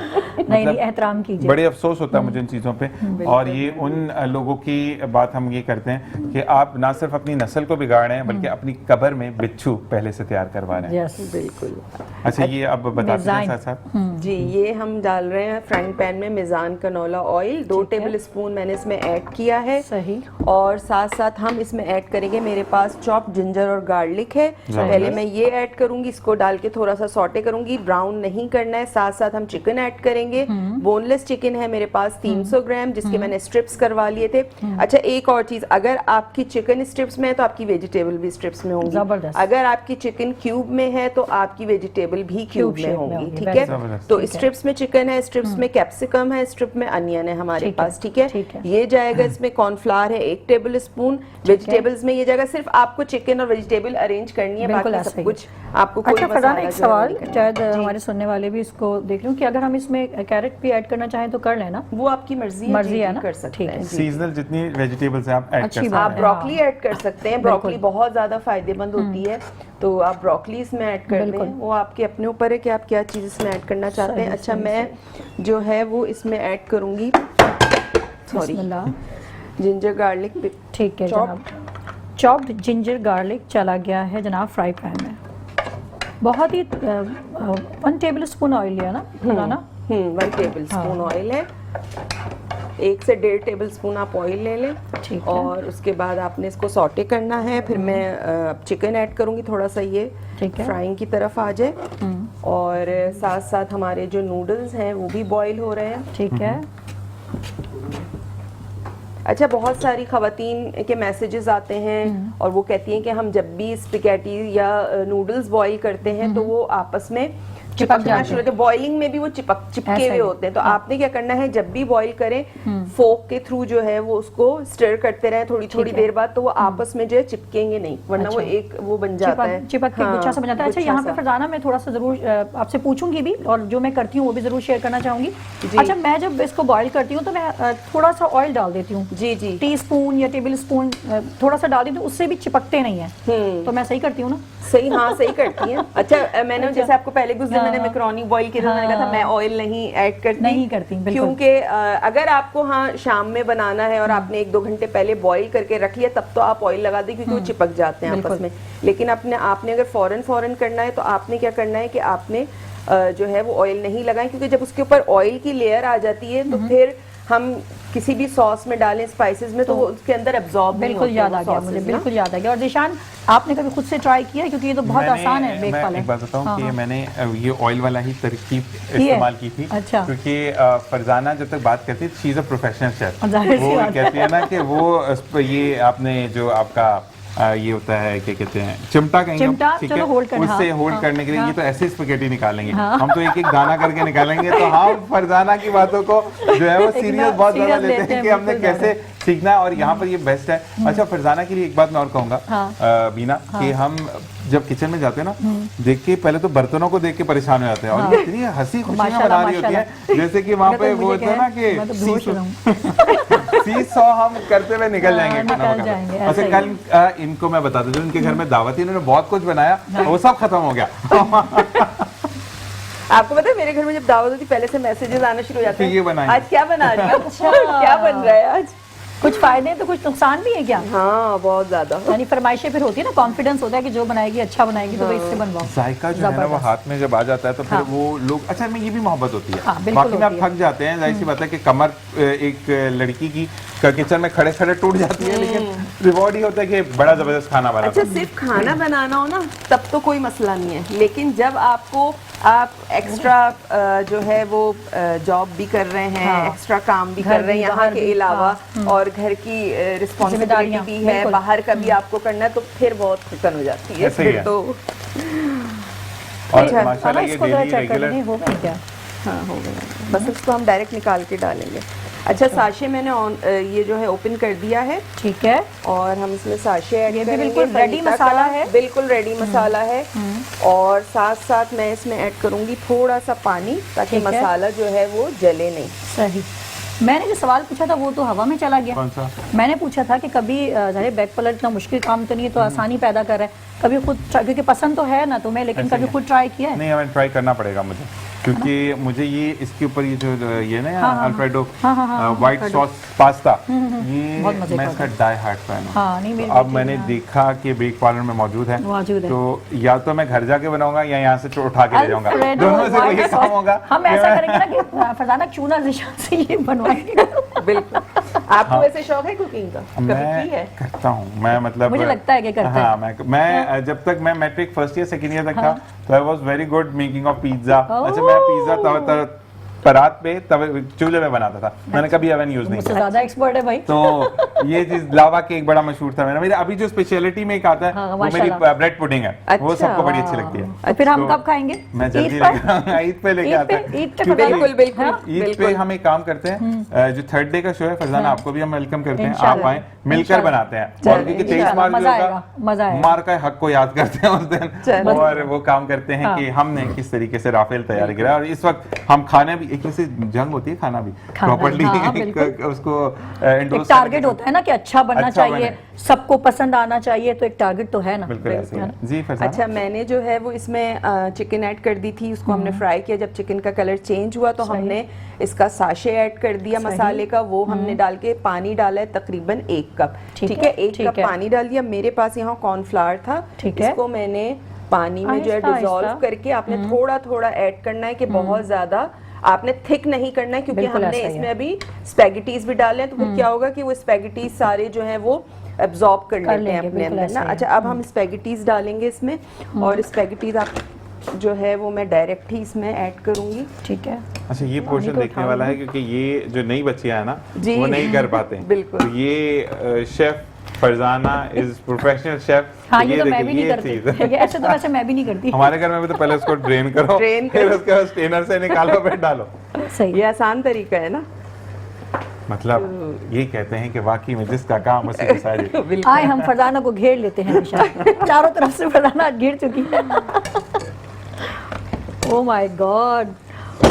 नहीं, एहतराम कीजिए। बड़े अफसोस होता है मुझे इन चीज़ों पे, और ये उन लोगों की बात हम ये करते हैं कि आप ना सिर्फ अपनी नस्ल को बिगाड़ रहे हैं बल्कि अपनी कब्र में बिच्छू पहले से तैयार करवा रहे हैं। यस, बिल्कुल। अच्छा, ये अब बताते हैं डिज़ाइन। साथ साथ। जी, ये हम डाल रहे हैं फ्राइंग पैन में मिजान कनोला ऑयल, 2 ठीक है। टेबल स्पून मैंने इसमें ऐड किया है। सही। और साथ साथ हम इसमें ऐड करेंगे, मेरे पास चॉप जिंजर और गार्लिक है, पहले मैं ये ऐड करूंगी, इसको डाल के थोड़ा सा सॉटे करूंगी, ब्राउन नहीं करना है। साथ साथ हम चिकन ऐड करेंगे, बोनलेस चिकन है मेरे पास 300 ग्राम, जिसके मैंने स्ट्रिप्स करवा लिए थे। अच्छा, एक और चीज, अगर आपकी चिकन स्ट्रिप्स में है तो आपकी वेजिटेबल भी स्ट्रिप्स में होंगी, जबरदस्त। अगर आपकी चिकन क्यूब में है तो आपकी वेजिटेबल भी क्यूब में shape में होंगी, होंगी, ठीक very है। जबरदस्त। तो स्ट्रिप्स में चिकन है, स्ट्रिप्स में कैप्सिकम है, स्ट्रिप में अनियन है हमारे ठीक है, पास, ठीक है। ठीक है। ये जाएगा, इसमें कॉर्नफ्लावर है 1 टेबल स्पून, वेजिटेबल्स में ये जाएगा। सिर्फ आपको चिकन और वेजिटेबल अरेंज करनी है, बिल्कुल बाकी ऐसा सब ही। कुछ आपको कोई अच्छा फरजाना, मसाला एक जो है वो सवाल, नहीं करना। शायद जी। हमारे सुनने वाले भी इसको देख लूं कि अगर हम इसमें कैरेट भी ऐड करना चाहें तो कर लेना, वो आपकी मर्जी है, मर्जी जी, है जी, ना? कर सकते ठीक हैं है। जी। सीजनल जितनी वेजिटेबल्स हैं आप ऐड कर अच्छी सकते बात आप हैं। है। ब्रोकली ऐड कर सकते हैं, ब्रोकली बिल्कुल। बहुत ज्यादा फायदेमंद होती है, तो आप ब्रोकली इसमें ऐड कर बिल्कुल। दें, वो आपके अपने ऊपर है कि आप क्या चीज़ इसमें ऐड करना चाहते हैं। सही, अच्छा, सही, मैं जो है वो इसमें ऐड करूंगी, सॉरी, बिस्मिल्लाह। जिंजर गार्लिक, ठीक है Chopped। जनाब, चॉप्ड जिंजर गार्लिक चला गया है जनाब फ्राई पैन में। बहुत ही 1 टेबल स्पून ऑयल लिया ना फरजाना? 1 टेबल स्पून ऑयल है, 1 से 1.5 टेबल स्पून आप ऑयल ले लें। ठीक है। और उसके बाद आपने इसको सॉटे करना है, फिर मैं चिकन ऐड करूंगी, थोड़ा सा ये ठीक है। फ्राइंग की तरफ आ जाए, और साथ साथ हमारे जो नूडल्स हैं वो भी बॉईल हो रहे हैं। ठीक है। अच्छा, बहुत सारी खवातीन के मैसेजेस आते हैं और वो कहती हैं कि हम जब भी स्पैगेटी या नूडल्स बॉईल करते हैं तो वो आपस में चिपकना जाते शुरू होते हैं, बॉइलिंग में भी वो चिपके ऐसा हुए ही। होते हैं। तो आपने क्या करना है, जब भी बॉईल करें, फोक के थ्रू जो है वो उसको स्टर करते रहें थोड़ी थोड़ी है। देर बाद, तो वो आपस में जो है चिपकेंगे नहीं, वरना वो अच्छा। एक वो बन जाता है, चिपक के हाँ, गुच्छा सा बन जाता है। अच्छा, गुच्छा यहाँ पे सा। फरजाना मैं थोड़ा सा जरूर आपसे पूछूंगी भी, और जो मैं करती हूँ वो भी जरूर शेयर करना चाहूंगी। जी। अच्छा, मैं जब इसको बॉईल करती हूँ तो मैं थोड़ा सा ऑयल डाल देती हूँ, जी जी, टी स्पून या टेबल स्पून थोड़ा सा डाल देती हूँ, उससे भी चिपकते नहीं है। तो मैं सही करती हूँ ना? सही, हाँ सही करती हैं। अच्छा, मैंने जैसे आपको पहले कुछ दिन मैंने मैक्रोनी बॉईल किया था, मैंने कहा था मैं ऑयल नहीं ऐड करती, नहीं करती, बिल्कुल। क्योंकि अगर आपको हाँ शाम में बनाना है और आपने 1-2 घंटे पहले बॉईल करके रख लिया, तब तो आप ऑयल लगा दें, क्योंकि वो चिपक जाते हैं आपस बिल्कुल। में। लेकिन आपने अगर फौरन करना है तो आपने क्या करना है कि आपने जो है वो ऑयल नहीं लगाएं, क्योंकि जब उसके ऊपर ऑयल की लेयर आ जाती है तो फिर हम किसी भी सॉस में डालें, स्पाइसेस में, तो वो उसके अंदर एब्जॉर्ब नहीं बिल्कुल होते याद वो आ गया sauces मुझे, ना। बिल्कुल याद आ गया। और दिशान, आपने कभी खुद से ट्राई किया है? क्योंकि ये तो बहुत आसान है बेक मैं वाला। एक बात बताऊं हाँ, कि हाँ। मैंने ये ऑयल वाला ही तरकीब है? इस्तेमाल की थी। अच्छा। क्योंकि फरजाना जब तक बात करती थी, she is a professional chef, जाहिर सी वो बात है। कहती है ना कि वो ये आपने जो आपका ये होता है, क्या कहते हैं, चिमटा कहेंगे हम, चिमटा, ठीक चलो है, होल्ड करना, उससे हाँ, होल्ड हाँ, करने के लिए हाँ। ये तो ऐसे स्पैगेटी निकालेंगे, हम तो एक एक दाना करके निकालेंगे। तो हम फरजाना की बातों को जो है वो सीरियस बहुत ज्यादा serious लेते लेते हैं हैं, कि हमने बिल्कुल कैसे सीखना है, और यहाँ पर ये बेस्ट है। अच्छा, फरजाना के लिए एक बात मैं और कहूँगा बीना, कि हम जब किचन में जाते हैं ना, देख के पहले तो बर्तनों को देख के परेशान हो जाते हैं, और ये इतनी हंसी खुशियां माशाल्लाह, बना रही होती है, माशाल्लाह। जैसे कि वहाँ मैं पे तो वो मुझे होता है ना कहे, मैं तो बेहोश हो कि 100 हम करते हुए निकल जाएंगे हाँ, खाना निकल पकाते। जाएंगे, अच्छा, ऐसा ही। कल इनको मैं बता दूं, इनके घर में दावत थी, इन्होंने बहुत कुछ बनाया, वो सब खत्म हो गया। आपको पता है मेरे घर में जब दावत होती पहले से मैसेजेस आना शुरू हो जाते तो ये हैं, बनाएंगे। आज क्या बना रही हो, क्या बन रहा है आज। कुछ फायदे हैं तो कुछ नुकसान भी है क्या? हाँ बहुत ज्यादा। यानी फरमाइशें फिर होती है ना, कॉन्फिडेंस होता है कि जो बनाएगी अच्छा बनाएगी तो भाई इससे बनवाओ। जायका जो है ना वो जबरदस्त। हाथ में जब आ जाता है तो फिर हाँ। वो लोग, अच्छा में ये भी मोहब्बत होती है। हाँ, बिल्कुल बाकी में आप होती है। थक जाते हैं, जाहिर सी बात है कि कमर एक लड़की की किचन में खड़े खड़े टूट जाती है, लेकिन रिवॉर्ड ही होता है कि बड़ा जबरदस्त खाना बना। अच्छा सिर्फ खाना बनाना हो ना तब तो कोई मसला नहीं है, लेकिन जब आप एक्स्ट्रा जो है वो जॉब भी कर रहे हैं, हाँ। एक्स्ट्रा काम भी घर कर रहे हैं भी, यहाँ बाहर के भी, अलावा, हाँ। और घर की रिस्पॉन्सिबिलिटी जिम्मेदारियां, भी है, बिल्कुल। बाहर का भी आपको करना है, तो फिर बहुत थकन हो जाती है। ऐसे ही फिर है। तो और अच्छा, माशाल्लाह ये इसको जरा डेली चेक कर रेगुलर लें, हो गए क्या? हाँ हो गया, बस इसको हम डायरेक्ट निकाल के डालेंगे। अच्छा साशे मैंने ये जो है ओपन कर दिया है, ठीक है। और हम इसमें साशे ऐड ये भी करेंगे। बिल्कुल रेडी फरीता मसाला का है। बिल्कुल रेडी मसाला है, और साथ साथ मैं इसमें ऐड करूंगी थोड़ा सा पानी, ताकि ठीक है। मसाला जो है वो जले नहीं। सही। मैंने जो सवाल पूछा था वो तो हवा में चला गया। कौन सा? मैंने पूछा था कि कभी जाहिर बैक पलट इतना मुश्किल काम तो नहीं है, तो आसानी पैदा कर रहा है, कभी खुद क्योंकि पसंद तो है ना तुम्हें, लेकिन ऐसे कभी ही खुद ट्राई किया है? नहीं, हमें ट्राई करना पड़ेगा मुझे, क्योंकि मुझे ये इसके ऊपर ये जो ये ना अल्फ्रेडो व्हाइट सॉस पास्ता, ये बहुत मजे मैं का इसका डाई हार्ट फैन हूँ। हाँ, नहीं, मेरी तो अब बेटी मैंने भी, हाँ। देखा कि बेक पार्लर में मौजूद है, मौजूद है। तो या तो मैं घर जाके बनाऊंगा या यहाँ से उठा के ले जाऊंगा, अल्फ्रेडो दोनों से कोई white काम sauce। होगा। हम ऐसा करेंगे ना कि फरजाना चूना निशान से ये बनवाएंगे। बिल्कुल। आपको वैसे शौक है कुकिंग का, कभी की मैं है? करता हूँ, मैं मतलब मुझे लगता है कि करते हाँ, हैं। मैं जब तक मैं matric first year second year तक था, तो I was very good making of pizza. Oh. अच्छा मैं पिज्जा परात पे तवे चूल्हे पे बनाता था, मैंने कभी ओवन यूज नहीं मुझसे किया। ज्यादा एक्सपर्ट है भाई। तो ये चीज लावा केक बड़ा मशहूर था मेरा। अभी जो स्पेशलिटी में एक आता है हाँ, वो मेरी माशाल्लाह। ब्रेड पुडिंग है, वो अच्छा, सबको बड़ी अच्छी लगती है। तो फिर हम तो कब खाएंगे? मैं जल्दी ईद पर? लेके आऊंगा, ईद पे लेके आते हैं। ईद पे क्योंकि बिल्कुल बिल्कुल हाँ? ईद पे बिल्कुल। हम एक काम करते हैं, जो थर्ड डे का शो है फरजाना, हाँ। आपको भी हम वेलकम करते हैं, आप इंशाल्लाह। आए मिलकर इंशाल्लाह। बनाते हैं। और चलिए, क्योंकि 23 इंशाल्लाह, मार्च मजा जो आएगा, मजा होगा, आएगा। मार का हक को याद करते हैं उस दिन, चलिए। और वो काम करते हैं हाँ। कि हमने किस तरीके से राफेल तैयार किया। और इस वक्त हम खाने भी एक वैसे जंग होती है, खाना भी खाना, प्रॉपर्ली हाँ, बिल्कुल। उसको एक टारगेट होता है ना कि अच्छा बनना अच्छा चाहिए, बने। सबको पसंद आना चाहिए, तो एक टारगेट तो है ना। बिल्कुल ऐसे ही है है। ना? जी फरजाना। अच्छा मैंने जो है वो इसमें चिकन ऐड कर दी थी, उसको हमने फ्राई किया। जब चिकन का कलर चेंज हुआ तो सही। हमने इसका साशे ऐड कर दिया सही। मसाले का, वो हमने डाल के पानी डाला है तकरीबन 1 कप। ठीक ठीक है, है, 1 ठीक कप है। पानी डाल दिया। मेरे पास यहाँ कॉर्नफ्लावर था, ठीक है। इसको मैंने पानी में जो है आहिस्ता, डिजोल्व आहिस्ता। करके आपने थोड़ा थोड़ा ऐड करना है, कि बहुत ज्यादा आपने थिक नहीं करना है, क्योंकि बिल्कुल हमने ऐसा ही इसमें है। अभी स्पैगेटीज भी डाले हैं, तो फिर क्या होगा कि वो स्पैगेटीज सारे जो है वो एब्जॉर्ब कर लेते हैं लेंगे, अपने बिल्कुल अंदर ऐसा ना। ही है। अच्छा अब हम स्पैगेटीज डालेंगे इसमें, और स्पैगेटीज आप जो है वो मैं डायरेक्ट ही इसमें ऐड करूंगी। ठीक है। अच्छा ये पोर्शन को देखने वाला है, क्योंकि ये जो नई बच्चियां हैं ना, जी। वो नहीं कर पाते हैं। बिल्कुल। तो ये chef Farzana is professional chef. हाँ, ये तो मैं भी नहीं करती, चीज ऐसे तो वैसे मैं भी नहीं करती। हमारे घर में भी तो पहले उसको ड्रेन करो, Drain फिर करो। उसके बाद स्ट्रेनर से निकालो, फिर डालो। सही। ये आसान तरीका है ना। मतलब ये कहते हैं कि वाकई में जिसका काम उसी को सारी। आए हम फरजाना को घेर लेते हैं हमेशा। चारों तरफ से फरजाना घिर चुकी है। ओह माय गॉड,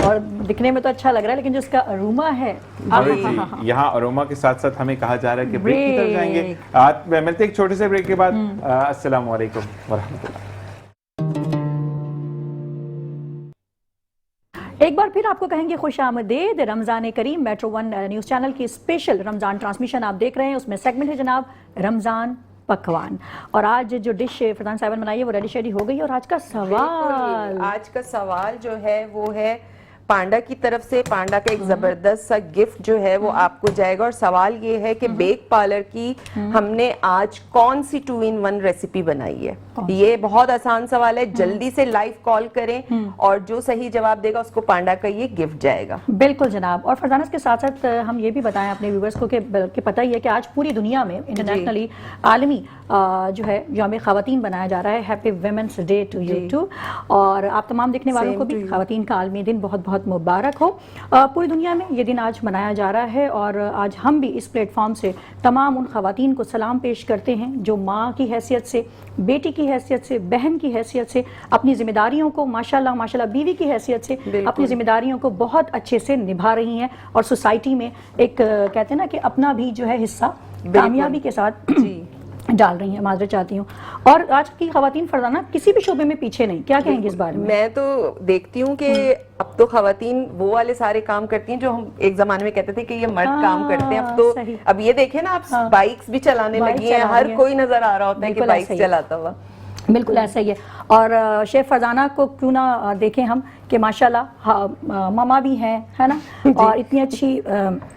और दिखने में तो अच्छा लग रहा है, लेकिन जो इसका अरोमा है, और जी यहाँ अरोमा के साथ साथ हमें कहा जा रहा है कि ब्रेक की तरफ जाएंगे। ब्रेक। आज मिलते हैं एक छोटे से ब्रेक के बाद। अस्सलाम वालेकुम वरहमतुल्लाह। एक बार फिर आपको कहेंगे खुश आमदेद। रमज़ान करीम मेट्रो 1 न्यूज़ चैनल की स्पेशल रमज़ान ट्रांसमिशन आप देख रहे हैं, उसमें सेगमेंट है जनाब रमज़ान पकवान। और आज जो डिश फरजान साहिबा ने बनाई है वो रेडी शेडी हो गई है। और आज का सवाल, आज का सवाल जो है वो है पांडा की तरफ से। पांडा का एक जबरदस्त सा गिफ्ट जो है वो आपको जाएगा, और सवाल ये है कि बेक पार्लर की हमने आज कौन सी 2-in-1 रेसिपी बनाई है। ये बहुत आसान सवाल है, जल्दी से लाइव कॉल करें, और जो सही जवाब देगा उसको पांडा का ये गिफ्ट जाएगा। बिल्कुल जनाब। और फरजाना के साथ साथ हम ये भी बताएं अपने व्यूवर्स को कि पता ही है कि आज पूरी दुनिया में इंटरनेशनली आलमी जो है यौम ख़वातीन बनाया जा रहा है। Happy women's day to you too. और आप तमाम देखने वालों Same को to भी you. ख़वातीन का आलमी दिन बहुत बहुत मुबारक हो। पूरी दुनिया में ये दिन आज मनाया जा रहा है, और आज हम भी इस प्लेटफॉर्म से तमाम उन ख़वातीन को सलाम पेश करते हैं जो माँ की हैसियत से, बेटी की हैसियत से, बहन की हैसियत से अपनी जिम्मेदारियों को माशाल्लाह माशाल्लाह, बीवी की हैसियत से अपनी जिम्मेदारियों को बहुत अच्छे से निभा रही हैं, और सोसाइटी में एक कहते हैं ना कि अपना भी जो है हिस्सा कामयाबी के साथ डाल रही हैं, माजरत चाहती हूँ। और आज की खवातीन फरजाना किसी भी शोबे में पीछे नहीं, क्या कहेंगे इस बारे में? मैं तो देखती हूँ कि अब तो खवातीन वो वाले सारे काम करती हैं जो हम एक जमाने में कहते थे कि ये मर्द काम करते हैं। अब तो सही। अब ये देखें ना, आप बाइक्स भी चलाने बाइक लगी हैं, चला हर रही हैं। कोई नजर आ रहा होता है कि बिल्कुल बाइक ऐसा ही है। चलाता हुआ। बिल्कुल ऐसा ही है। और शेफ फरजाना को क्यों ना देखें हम कि माशाल्लाह मामा भी हैं, है ना, और इतनी अच्छी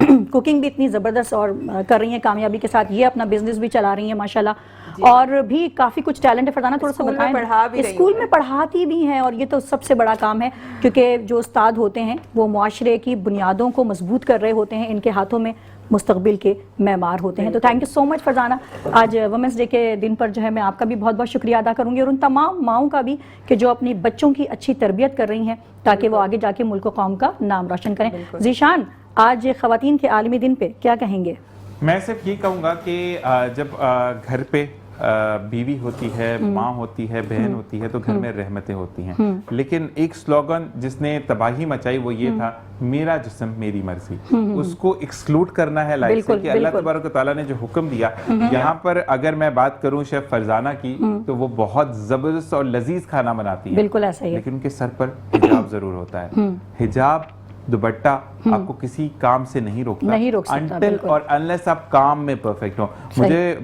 कुकिंग भी इतनी ज़बरदस्त और कर रही हैं कामयाबी के साथ, ये अपना बिजनेस भी चला रही हैं माशाल्लाह, और भी काफ़ी कुछ टैलेंट है फरजाना, थोड़ा सा स्कूल में बताएं। पढ़ा भी रही स्कूल हूँ में पढ़ाती भी हैं, और ये तो सबसे बड़ा काम है, क्योंकि जो उस्ताद होते हैं वो मुआशरे की बुनियादों को मजबूत कर रहे होते हैं, इनके हाथों में मुस्तकबिल के मेमार होते हैं। तो thank you so much Farzana, आज वुमेंस डे के दिन पर जो है मैं आपका भी बहुत बहुत शुक्रिया अदा करूंगी, और उन तमाम माओं का भी कि जो अपनी बच्चों की अच्छी तरबियत कर रही हैं ताकि वो आगे जाके मुल्क कौम का नाम रोशन करें। जीशान, आज ख़वातीन के आलमी दिन पे क्या कहेंगे? मैं सिर्फ ये कहूँगा कि जब घर पे बीवी होती है, माँ होती है, बहन होती है, तो घर में रहमतें होती हैं। लेकिन एक स्लोगन जिसने तबाही मचाई वो ये था, मेरा जिस्म मेरी मर्जी। उसको एक्सक्लूड करना है लाइफ से, कि अल्लाह तबारक व तआला ने जो हुक्म दिया। यहाँ पर अगर मैं बात करूँ शेफ फरजाना की, तो वो बहुत जबरदस्त और लजीज खाना बनाती है, बिल्कुल ऐसा ही है। लेकिन उनके सर पर हिजाब जरूर होता है। हिजाब दुपट्टा आपको किसी काम से नहीं रोकता, नहीं रोक सकता, अनटिल बिल्कुल। और अनलेस आप काम में परफेक्ट हो।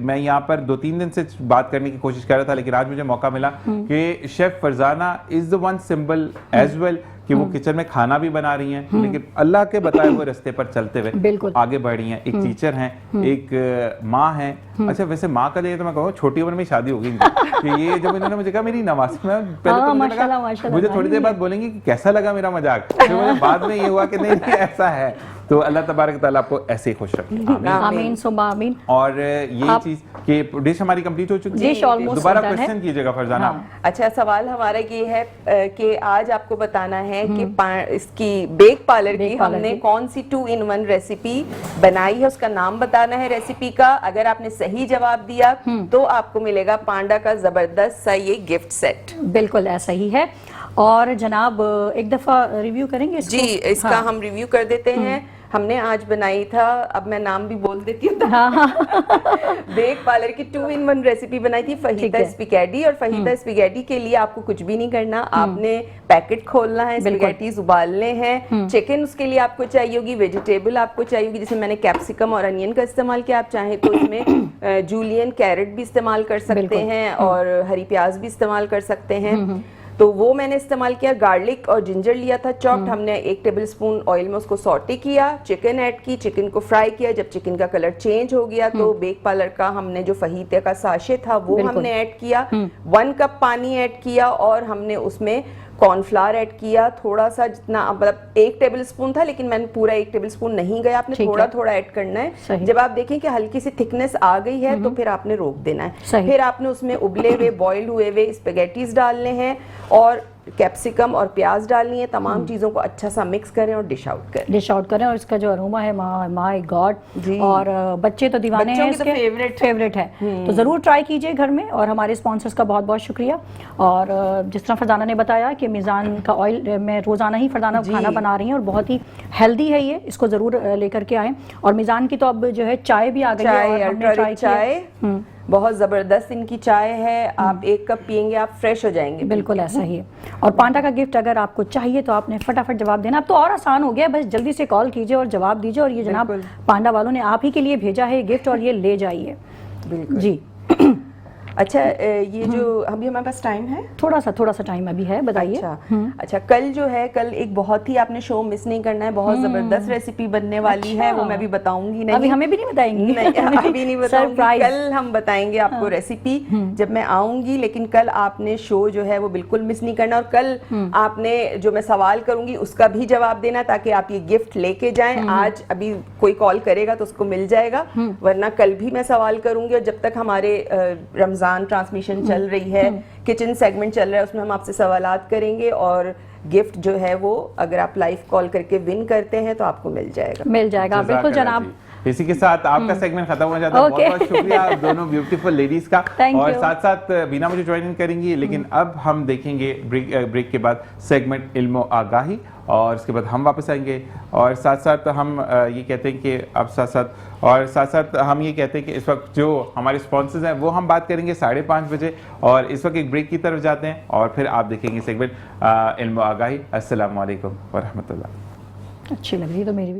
मैं यहाँ पर 2-3 दिन से बात करने की कोशिश कर रहा था, लेकिन आज मुझे मौका मिला कि chef Farzana is the one symbol as well कि वो किचन में खाना भी बना रही हैं, लेकिन अल्लाह के बताए हुए रास्ते पर चलते हुए आगे बढ़ रही हैं। एक टीचर हैं, एक माँ हैं। अच्छा, वैसे माँ का लिए तो मैं कहूँ छोटी उम्र में शादी हो गई कि ये जब इन्होंने मुझे कहा मेरी नमाज में, पहले तो मुझे लगा, मुझे थोड़ी देर बाद बोलेंगी कि कैसा लगा मेरा मजाक, फिर मुझे बाद में ये हुआ कि नहीं ऐसा है। तो अल्लाह तबारक तआला आपको ऐसे ही खुश रखे, आमीन सुम्मा आमीन। और ये चीज कि डिश हमारी कंप्लीट हो चुकी है। दोबारा क्वेश्चन कीजिएगा फरजाना। अच्छा, सवाल हमारा ये है कि आज आपको बताना है कि इसकी बेक पार्लर की हमने कौन सी 2-in-1 रेसिपी बनाई है, उसका नाम बताना है रेसिपी का। अगर आपने सही जवाब दिया तो आपको मिलेगा पांडा का जबरदस्त सा ये गिफ्ट सेट। बिल्कुल ऐसा ही है। और जनाब एक दफा रिव्यू करेंगे इसको? जी, इसका हम रिव्यू कर देते हैं। हमने आज बनाई था, अब मैं नाम भी बोल देती हूँ, बेक पार्लर की 2-in-1 रेसिपी बनाई थी, फहीता स्पिगेटी। और फहीता स्पिगेटी के लिए आपको कुछ भी नहीं करना, आपने पैकेट खोलना है, स्पिगेटीज उबालने हैं। चिकन उसके लिए आपको चाहिए होगी, वेजिटेबल आपको चाहिए होगी, जिसमें मैंने कैप्सिकम और अनियन का इस्तेमाल किया। आप चाहें तो इसमें जूलियन कैरेट भी इस्तेमाल कर सकते हैं, और हरी प्याज भी इस्तेमाल कर सकते हैं। तो वो मैंने इस्तेमाल किया। गार्लिक और जिंजर लिया था चॉप्ड, हमने 1 टेबलस्पून ऑयल में उसको सॉटे किया। चिकन ऐड की, चिकन को फ्राई किया। जब चिकन का कलर चेंज हो गया तो बेक पार्लर का हमने जो फहीते का साशे था वो हमने ऐड किया। 1 कप पानी ऐड किया, और हमने उसमें कॉर्नफ्लावर ऐड किया थोड़ा सा, जितना मतलब 1 टेबलस्पून था, लेकिन मैंने पूरा 1 टेबलस्पून नहीं गया, आपने थोड़ा थोड़ा ऐड करना है। जब आप देखें कि हल्की सी थिकनेस आ गई है तो फिर आपने रोक देना है। फिर आपने उसमें उबले हुए बॉइल्ड हुए हुए स्पेगेटीज डालने हैं, और कैप्सिकम और प्याज डालनी है। तमाम चीजों को अच्छा सा मिक्स करें और डिश आउट करें। और इसका जो अरोमा है, माय गॉड, और बच्चे तो दीवाने हैं इसके, फेवरेट है। तो जरूर ट्राई कीजिए घर में। और हमारे स्पॉन्सर्स का बहुत बहुत शुक्रिया। और जिस तरह फरजाना ने बताया कि मिजान का ऑयल में रोजाना ही फरजाना खाना बना रही हैं, और बहुत ही हेल्दी है ये, इसको जरूर लेकर के आए। और मिजान की तो अब जो है चाय भी आ गई है, और हमने ट्राई किया, बहुत जबरदस्त इनकी चाय है। आप 1 कप पियेंगे, आप फ्रेश हो जाएंगे। बिल्कुल ऐसा ही है। और पांडा का गिफ्ट अगर आपको चाहिए तो आपने फटाफट जवाब देना। अब तो और आसान हो गया, बस जल्दी से कॉल कीजिए और जवाब दीजिए। और ये जनाब पांडा वालों ने आप ही के लिए भेजा है गिफ्ट, और ये ले जाइए। बिल्कुल जी। अच्छा, ये जो अभी हमारे पास टाइम है, थोड़ा सा टाइम अभी है, बताइए। अच्छा, कल जो है, कल एक बहुत ही आपने शो मिस नहीं करना है, बहुत जबरदस्त रेसिपी बनने वाली है, वो मैं भी बताऊंगी नहीं, अभी हमें भी नहीं बताएंगी। नहीं, अभी नहीं बताऊंगी, कल हम बताएंगे आपको रेसिपी जब मैं आऊंगी। लेकिन कल आपने शो जो है वो बिल्कुल मिस नहीं करना, और कल आपने जो मैं सवाल करूंगी उसका भी जवाब देना, ताकि आप ये गिफ्ट लेके जाएं। आज अभी कोई कॉल करेगा तो उसको मिल जाएगा, वरना कल भी मैं सवाल करूंगी। और जब तक हमारे रमजान ट्रांसमिशन चल रही है, किचन सेगमेंट चल रहा है, उसमें हम आपसे सवालात करेंगे, और गिफ्ट जो है वो अगर आप लाइव कॉल करके विन करते हैं तो आपको मिल जाएगा। बिल्कुल जनाब। इसी के साथ आपका सेगमेंट खत्म हो जाता है। Okay. बहुत बहुत शुक्रिया आप दोनों ब्यूटीफुल लेडीज का। Thank और you. साथ साथ बीना मुझे ज्वाइन करेंगी, लेकिन अब हम देखेंगे ब्रेक के बाद सेगमेंट इल्म आगाही, और इसके बाद हम वापस आएंगे। और साथ साथ हम ये कहते हैं कि अब साथ साथ हम ये कहते हैं कि इस वक्त जो हमारे स्पॉन्सर्स हैं वो हम बात करेंगे 5:30 बजे, और इस वक्त एक ब्रेक की तरफ जाते हैं और फिर आप देखेंगे सेगमेंट इल्म आगाही। अस्सलाम वालेकुम व रहमतुल्लाह। अच्छी लग रही तो मेरी भी।